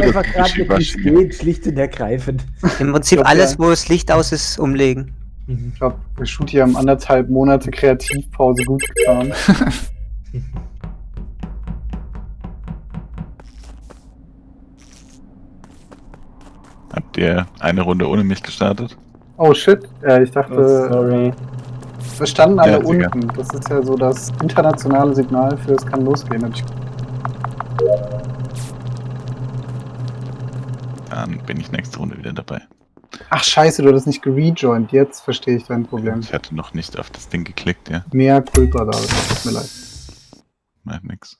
einfach gerade nicht gestehen, schlicht und ergreifend. Im Prinzip alles, wo das Licht aus ist, umlegen. Ich glaube, wir Shoot hier haben 1,5 Monate Kreativpause gut getan. Habt ihr eine Runde ohne mich gestartet? Oh shit, ich dachte, Sorry. wir standen alle Ja, ist egal. unten. Das ist ja so das internationale Signal für es kann losgehen. Hab ich... Dann bin ich nächste Runde wieder dabei. Ach scheiße, du hattest nicht gerejoint. Jetzt verstehe ich dein Problem. Ich hatte noch nicht auf das Ding geklickt, ja. Mehr Culpa da, tut mir leid. Macht nix.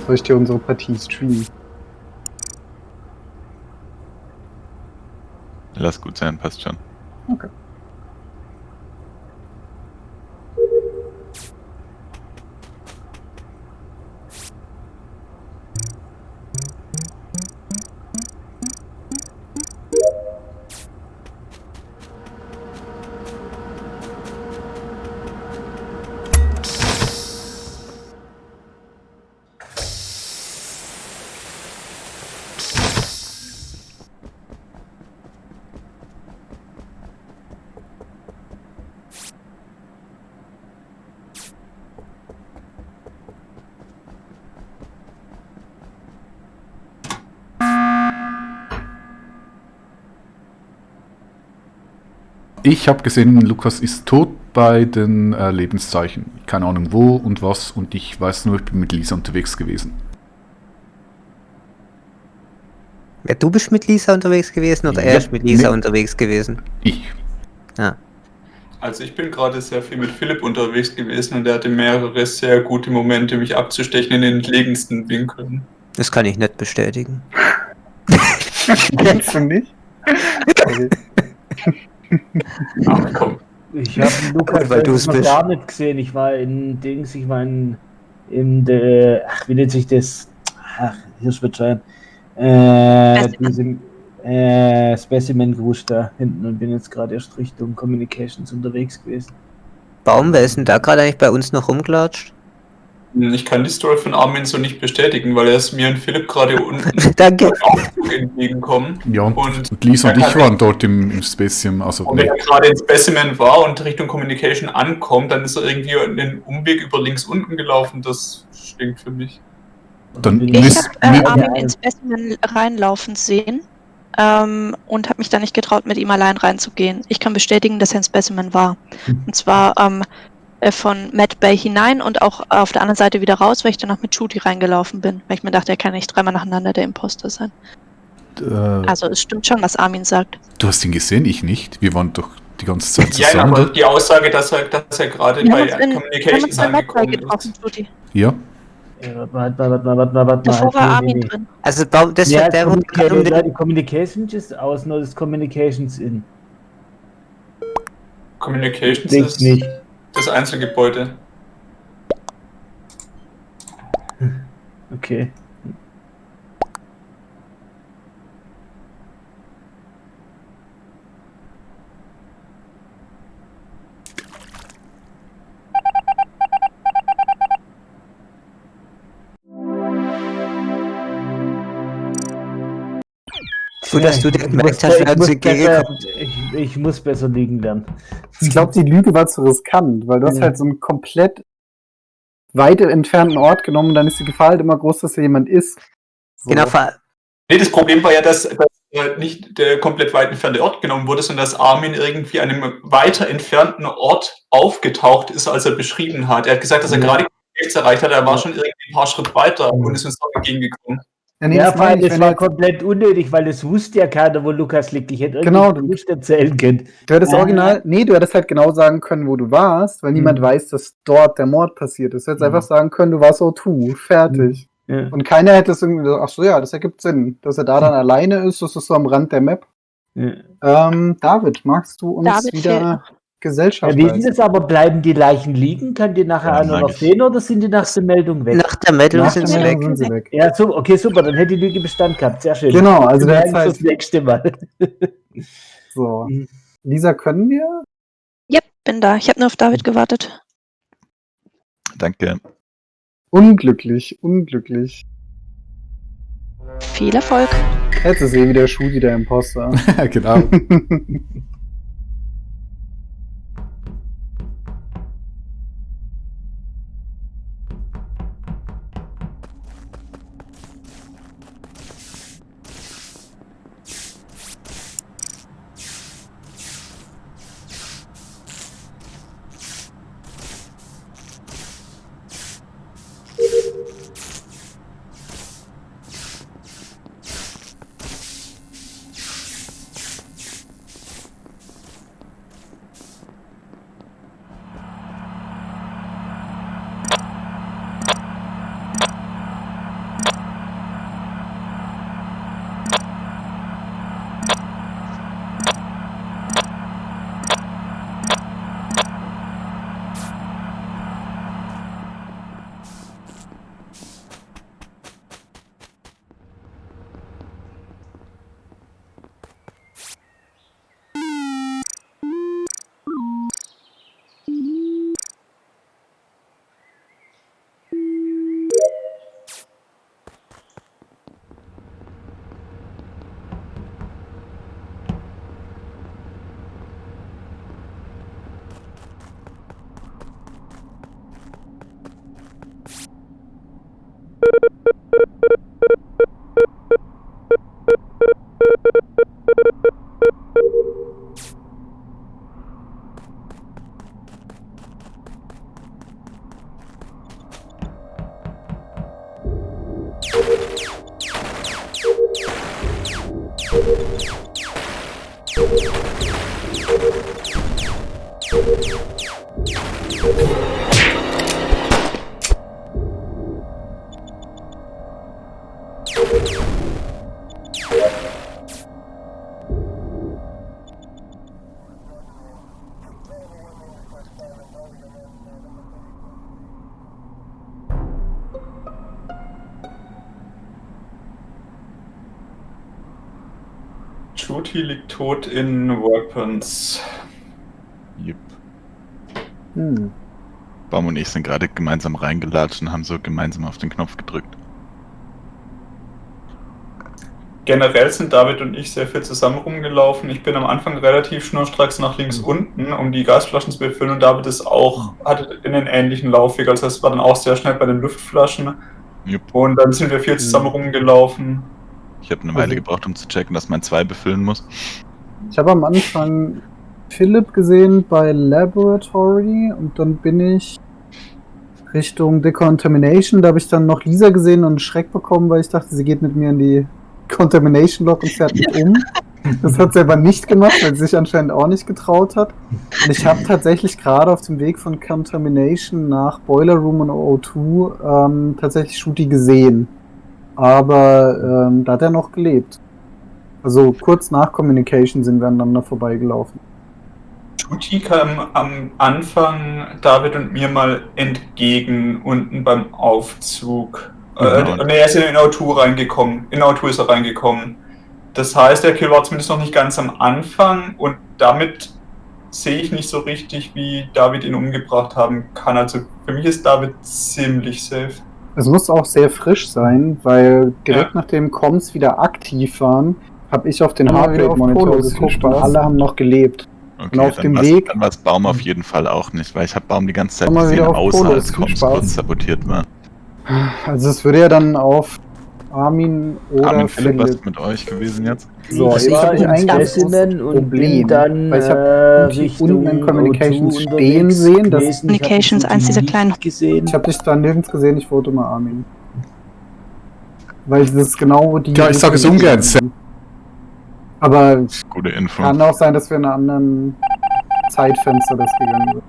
Soll ich dir unsere Partie streamen? Lass gut sein, passt schon. Okay. Ich habe gesehen, Lukas ist tot bei den Lebenszeichen. Keine Ahnung wo und was, und ich weiß nur, ich bin mit Lisa unterwegs gewesen. Ja, du bist mit Lisa unterwegs gewesen oder Ja, er ist mit Lisa nee. unterwegs gewesen? Ich. Ja. Also ich bin gerade sehr viel mit Philipp unterwegs gewesen und er hatte mehrere sehr gute Momente, mich abzustechen in den entlegensten Winkeln. Das kann ich nicht bestätigen. Kennst du nicht? Okay. Ach komm. Ich habe Lukas Weil du's noch bist. gar nicht gesehen. Ich war in Dings, ich war in der, ach, wie nennt sich das? Ach, Hirschbescheid. Diesem Specimen-Grusch da hinten und bin jetzt gerade erst Richtung Communications unterwegs gewesen. Baum, wer ist denn da gerade eigentlich bei uns noch rumgelatscht? Ich kann die Story von Armin so nicht bestätigen, weil er ist mir und Philipp gerade unten Danke. im Aufzug entgegenkommen. Ja, Und und Lisa und ich waren dort im Specium. Also, Und wenn er gerade in Specimen war und Richtung Communication ankommt, dann ist er irgendwie einen Umweg über links unten gelaufen. Das stinkt für mich. Dann Ich Ich müsst- habe mü- Armin ins Specimen reinlaufen sehen und habe mich da nicht getraut, mit ihm allein reinzugehen. Ich kann bestätigen, dass er ein Specimen war. Und zwar von Mad Bay hinein und auch auf der anderen Seite wieder raus, weil ich danach mit Shooty reingelaufen bin. Weil ich mir dachte, er kann nicht dreimal nacheinander der Imposter sein. Also es stimmt schon, was Armin sagt. Du hast ihn gesehen, ich nicht. Wir waren doch die ganze Zeit Ja, zusammen. aber die Aussage, dass er gerade Wir bei haben uns Communications bei Mad Bay angekommen getroffen, ist. Shooty. Ja. Warte Davor war mal. Armin drin. Also Baum, das Ja, wird der die Communications ist aus, nur das Communications in. Communications Denk ist nicht. das Einzelgebäude. Okay. Gut, dass du dir gemerkt hast, wer uns entgegenkommt. Ich muss besser liegen lernen. Ich glaube, die Lüge war zu riskant, weil du hast Ja. halt so einen komplett weit entfernten Ort genommen und dann ist die Gefahr halt immer groß, dass da jemand ist. So. Genau, Nee, das Problem war ja, dass nicht der komplett weit entfernte Ort genommen wurde, sondern dass Armin irgendwie an einem weiter entfernten Ort aufgetaucht ist, als er beschrieben hat. Er hat gesagt, dass er Ja. gerade rechts erreicht hat, er war schon irgendwie ein paar Schritte weiter und ist uns noch entgegengekommen. nee, Ja, das vor allem, meine ich, das wenn war jetzt- komplett unnötig, weil das wusste ja keiner, wo Lukas liegt. Ich hätte Genau, irgendwie nicht erzählen können. Du hättest original, du hättest halt genau sagen können, wo du warst, weil niemand weiß, dass dort der Mord passiert ist. Du hättest einfach sagen können, du warst O2, fertig. Ja. Und keiner hätte es irgendwie gesagt, ach so, ja, das ergibt Sinn. Dass er da dann alleine ist, das ist so am Rand der Map. Ja. David, magst du uns David fehlt wieder noch. Gesellschaft Ja, wie ist leisten? es aber? Bleiben die Leichen liegen? Kann die nachher Ja, einer mag noch ich. sehen oder sind die nach der Meldung weg? nach der Meldung Nach sind der sie Meldung weg. sind sie weg. Ja, so, okay, super, dann hätte die Lüge Bestand gehabt. Sehr schön. Genau, also Wir der merken Zeit. das nächste Mal. So. Lisa, können wir? Ja, bin da. Ich habe nur auf David gewartet. Danke. Unglücklich, unglücklich. Viel Erfolg. Jetzt ist wieder Shudi der Imposter. Genau. Shooty liegt tot in Weapons. Jupp. Hm. Baum und ich sind gerade gemeinsam reingelatscht und haben so gemeinsam auf den Knopf gedrückt. Generell sind David und ich sehr viel zusammen rumgelaufen. Ich bin am Anfang relativ schnurstracks nach links unten, um die Gasflaschen zu befüllen, und David hatte einen ähnlichen Laufweg. Also es war dann auch sehr schnell bei den Luftflaschen. Jupp. Und dann sind wir viel zusammen rumgelaufen. Ich habe eine Weile gebraucht, um zu checken, dass man 2 befüllen muss. Ich habe am Anfang Philipp gesehen bei Laboratory und dann bin ich Richtung Decontamination. Da habe ich dann noch Lisa gesehen und einen Schreck bekommen, weil ich dachte, sie geht mit mir in die Contamination Log und fährt mich um. Das hat sie aber nicht gemacht, weil sie sich anscheinend auch nicht getraut hat. Und ich habe tatsächlich gerade auf dem Weg von Contamination nach Boiler Room und O2 tatsächlich Shooty gesehen. Aber da hat er noch gelebt. Also kurz nach Communication sind wir aneinander vorbeigelaufen. Shooty kam am Anfang David und mir mal entgegen, unten beim Aufzug. Er ist in O2 reingekommen. In O2 ist er reingekommen. Das heißt, der Kill war zumindest noch nicht ganz am Anfang und damit sehe ich nicht so richtig, wie David ihn umgebracht haben kann. Also für mich ist David ziemlich safe. Es muss auch sehr frisch sein, weil direkt nachdem Comms wieder aktiv waren, habe ich auf den Heartrate-Monitor geguckt und alle haben noch gelebt. Okay, und auf dem Weg. Dann war es Baum auf jeden Fall auch nicht, weil ich habe Baum die ganze Zeit Mal gesehen, wieder auf außer Polos. als Viel Comms Spaß. kurz sabotiert war. Also es würde ja dann auf Armin oder Armin Philipp, was Philipp. ist mit euch gewesen jetzt? So, ich jetzt war habe ich im ein ganz Specimen großes und Problem, bin dann weil ich habe Richtung unten in Communications O2 stehen unterwegs sehen. Das, gewesen. Communications, Ich hab eins dieser nicht kleinen- gesehen. ich habe dich da nirgends gesehen, ich vote mal Armin. Weil das ist genau die... Ja, ich sage es ungern. Aber Gute Info. kann auch sein, dass wir in einem anderen Zeitfenster das gegangen sind.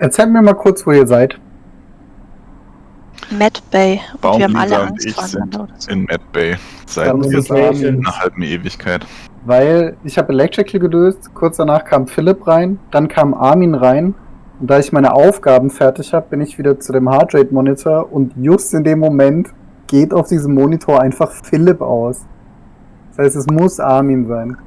Erzählt mir mal kurz, wo ihr seid. Mad Bay. Und wir haben alle Baumlisa und Angst ich vor sind einander oder so. in Mad Bay seit Da muss es Communication. einer halben Ewigkeit. Weil ich habe Electrical gelöst, kurz danach kam Philipp rein, dann kam Armin rein. Und da ich meine Aufgaben fertig habe, bin ich wieder zu dem Heartrate Monitor und just in dem Moment geht auf diesem Monitor einfach Philipp aus. Das heißt, es muss Armin sein.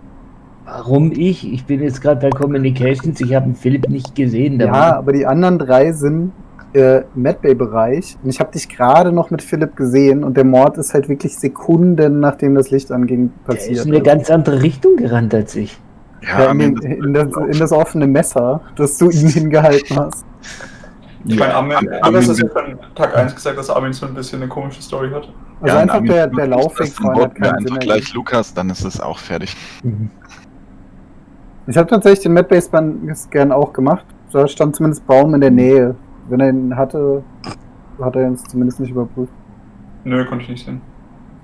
Warum ich? Ich bin jetzt gerade bei Communications, ich habe den Philipp nicht gesehen. Der Ja, war- aber die anderen 3 sind im Medbay-Bereich und ich habe dich gerade noch mit Philipp gesehen und der Mord ist halt wirklich Sekunden, nachdem das Licht anging, der passiert. ist in eine ganz andere Richtung gerannt als ich. Ja, Armin, in das offene Messer, das du ihm hingehalten hast. Ich meine, Armin- Armin hat das ja von Tag 1 gesagt, dass Armin so ein bisschen eine komische Story hat. Also ja, einfach Armin, der Laufweg dann vorhin hat voten wir keinen Sinn einfach ergeben. gleich Lukas, dann ist es auch fertig. Ich habe tatsächlich den Medbay-Scan auch gemacht. Da stand zumindest Baum in der Nähe. Wenn er ihn hatte, hat er uns zumindest nicht überprüft. Nö, konnte ich nicht sehen.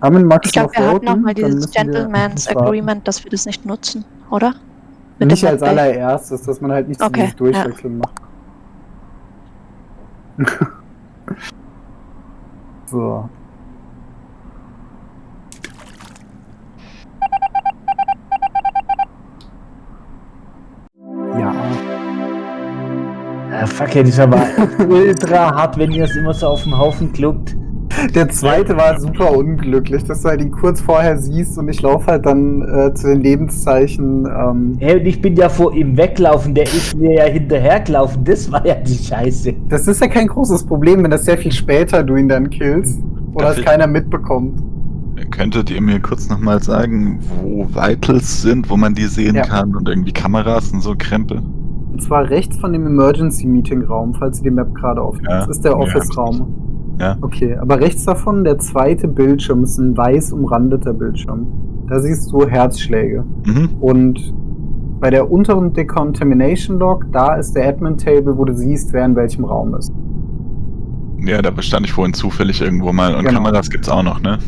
Armin, magst Ich du glaube, noch wir hatten voten? nochmal Dann dieses müssen wir Gentleman's nicht warten. Agreement, dass wir das nicht nutzen, oder? Mit Nicht dem als Mad Bay. allererstes, dass man halt nicht so Okay, dieses Durchwechseln macht. So. Ja. Ah, fuck, das ist aber ultra hart, wenn ihr es immer so auf dem Haufen kluckt. Der zweite war super unglücklich, dass du halt ihn kurz vorher siehst und ich laufe halt dann zu den Lebenszeichen. Hey, und ich bin ja vor ihm weglaufen, der ist mir ja hinterhergelaufen, das war ja die Scheiße. Das ist ja kein großes Problem, wenn das sehr viel später du ihn dann killst oder Darf es ich- keiner mitbekommt. Könntet ihr mir kurz nochmal sagen, wo Vitals sind, wo man die sehen Ja. kann und irgendwie Kameras und so Krempel? Und zwar rechts von dem Emergency Meeting Raum, falls ihr die Map gerade aufnimmt. Ja. Das ist der Ja, Office-Raum. Ja. Okay, aber rechts davon, der zweite Bildschirm, ist ein weiß umrandeter Bildschirm. Da siehst du Herzschläge. Mhm. Und bei der unteren Decontamination Log, da ist der Admin Table, wo du siehst, wer in welchem Raum ist. Ja, da bestand ich vorhin zufällig irgendwo mal. Und Genau. Kameras gibt's auch noch, ne?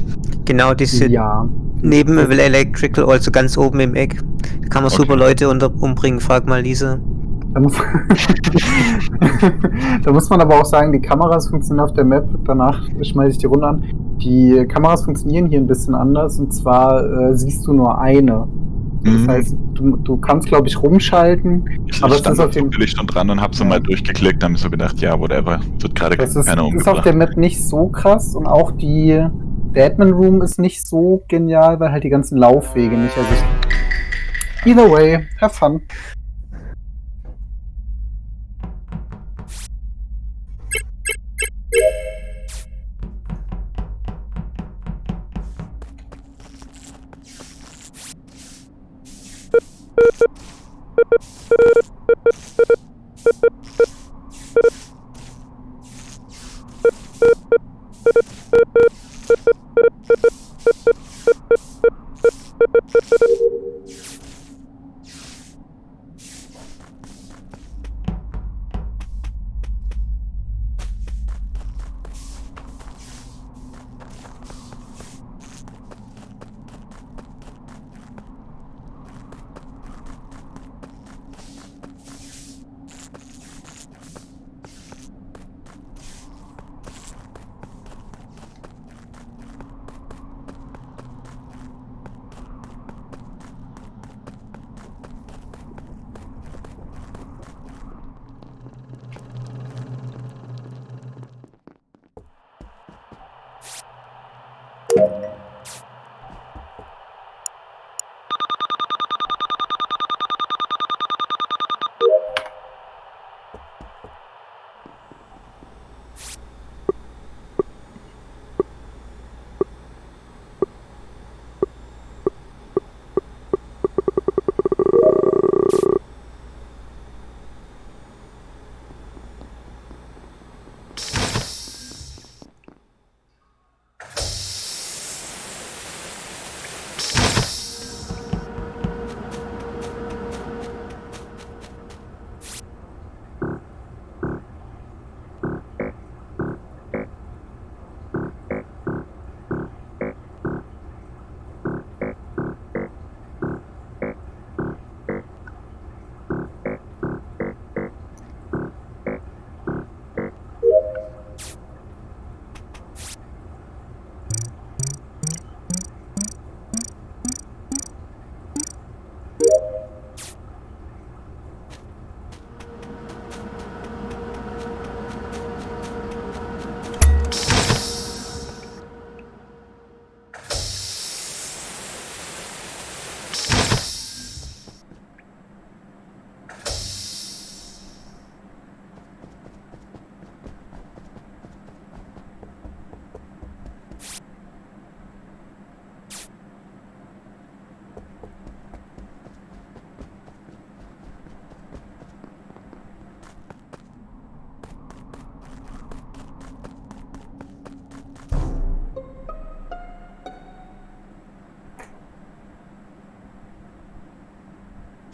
Genau, die sind Ja. neben Electrical, also ganz oben im Eck. Da kann man Okay. super Leute umbringen, frag mal Lisa. Da muss, da muss man aber auch sagen, die Kameras funktionieren auf der Map. Danach schmeiße ich die Runde an. Die Kameras funktionieren hier ein bisschen anders. Und zwar siehst du nur eine. Das Mhm. heißt, du kannst, glaube ich, rumschalten. Ich aber es stand ist auf jeden- zufällig schon dran und hab so Ja. mal durchgeklickt, hab mir so gedacht, ja, whatever, wird gerade Das ist, keiner ist auf umgebracht. der Map nicht so krass. Und auch der Admin Room ist nicht so genial, weil halt die ganzen Laufwege nicht ersichtlich sind. Either way, have fun.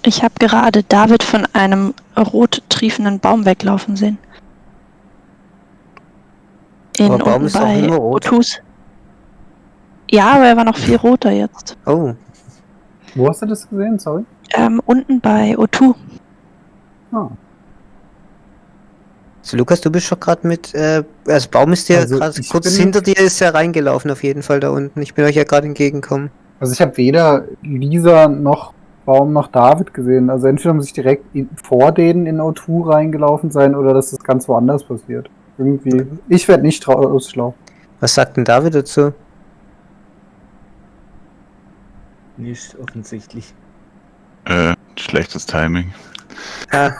Ich habe gerade David von einem rot triefenden Baum weglaufen sehen. Aber Baum Unten ist doch bei immer rot. Otus. Ja, aber er war noch viel roter jetzt. Oh, Wo hast du das gesehen? Sorry. Unten bei O2. Ah. so Lukas, du bist doch gerade mit, also Baum ist ja Also, gerade ich kurz bin- hinter dir, ist ja reingelaufen auf jeden Fall da unten. Ich bin euch ja gerade entgegengekommen. Also ich habe weder Lisa noch Baum noch David gesehen. Also entweder muss ich direkt vor denen in O2 reingelaufen sein oder dass das ganz woanders passiert. Irgendwie. Ich werde nicht rauslaufen. Was sagt denn David dazu? Nicht offensichtlich. Schlechtes Timing. Ah,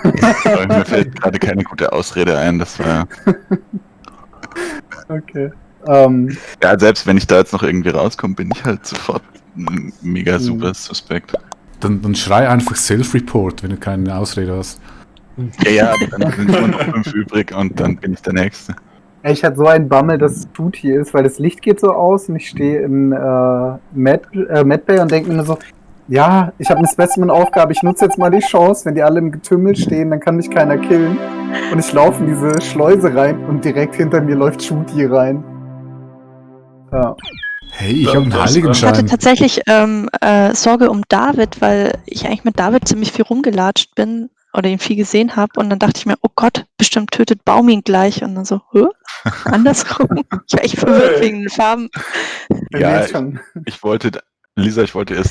Aber mir fällt gerade keine gute Ausrede ein. Das war. Okay. Ja, selbst wenn ich da jetzt noch irgendwie rauskomme, bin ich halt sofort ein mega super Suspekt. Dann schrei einfach Self-Report, wenn du keine Ausrede hast. Ja, aber dann sind nur noch 5 übrig und dann bin ich der Nächste. Ich hatte so einen Bammel, dass es Tut hier ist, weil das Licht geht so aus und ich stehe in Medbay und denke mir nur so, ja, ich habe eine Specimen-Aufgabe, ich nutze jetzt mal die Chance, wenn die alle im Getümmel stehen, dann kann mich keiner killen. Und ich laufe in diese Schleuse rein und direkt hinter mir läuft Shooty rein. Ja. Hey, ich Ja, habe einen das- Ich hatte Heiligenschein. tatsächlich Sorge um David, weil ich eigentlich mit David ziemlich viel rumgelatscht bin oder ihn viel gesehen habe und dann dachte ich mir, oh Gott, bestimmt tötet Baum ihn gleich und dann so, andersrum. Ich war echt verwirrt wegen den Farben. Wenn wir Ja, jetzt schon ich wollte, Lisa, ich wollte erst